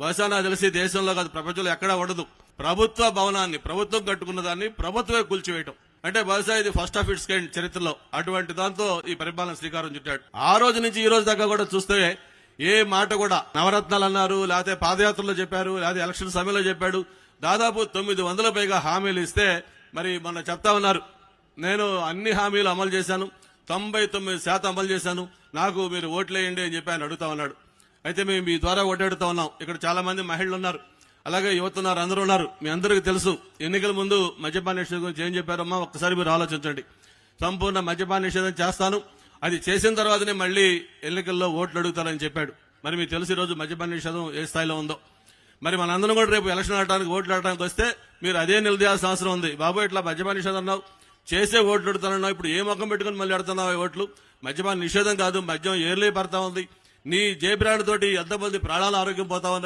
బహుశా నాకు తెలిసి దేశంలో కాదు ప్రపంచంలో ఎక్కడా ఉండదు. ప్రభుత్వ భవనాన్ని ప్రభుత్వం కట్టుకున్న దాన్ని ప్రభుత్వమే కూల్చివేయటం అంటే బహుశా ఇది ఫస్ట్ ఆఫ్ ఇట్స్ కైండ్ చరిత్రలో. అటువంటి దాంతో ఈ పరిపాలన శ్రీకారం చుట్టాడు. ఆ రోజు నుంచి ఈ రోజు దాకా కూడా చూస్తే ఏ మాట కూడా నవరత్నాలు అన్నారు, లేకపోతే పాదయాత్రలో చెప్పారు, లేకపోతే ఎలక్షన్ సమయంలో చెప్పాడు. దాదాపు 900 పైగా హామీలు ఇస్తే మరి మొన్న చెప్తా ఉన్నారు, నేను అన్ని హామీలు అమలు చేశాను, 99% అమలు చేశాను, నాకు మీరు ఓట్లేయండి అని చెప్పి ఆయన అడుగుతా ఉన్నాడు. అయితే మేము మీ ద్వారా ఓటాడుతా ఉన్నాం. ఇక్కడ చాలా మంది మహిళలు ఉన్నారు, అలాగే యువత ఉన్నారు, అందరూ ఉన్నారు. మీ అందరికీ తెలుసు ఎన్నికల ముందు మద్యపాన నిషేధం గురించి ఏం చెప్పారమ్మా ఒక్కసారి మీరు ఆలోచించండి. సంపూర్ణ మద్యపాన నిషేధం చేస్తాను, అది చేసిన తర్వాతనే మళ్లీ ఎన్నికల్లో ఓట్లు అడుగుతారని చెప్పాడు. మరి మీకు తెలుసు ఈ రోజు మద్యపాన నిషేధం ఏ స్థాయిలో ఉందో. మరి మనందరం కూడా రేపు ఎలక్షన్ ఆడటానికి ఓట్లు ఆడటానికి వస్తే మీరు అదే నిలదీయాల్సిన అవసరం ఉంది. బాబు ఇట్లా మద్యపాన నిషేధం అన్నావు, చేసే ఓట్లు అడుగుతానన్నావు, ఇప్పుడు ఏ ముఖం పెట్టుకుని మళ్ళీ అడుగుతున్నావు ఓట్లు? మద్యపాన నిషేధం కాదు, మద్యం ఏర్లే పడతా ఉంది. నీ జయబ్రాండ్ తోటి ఎంతమంది ప్రాణాలు ఆరోగ్యం పోతా ఉన్నాయి.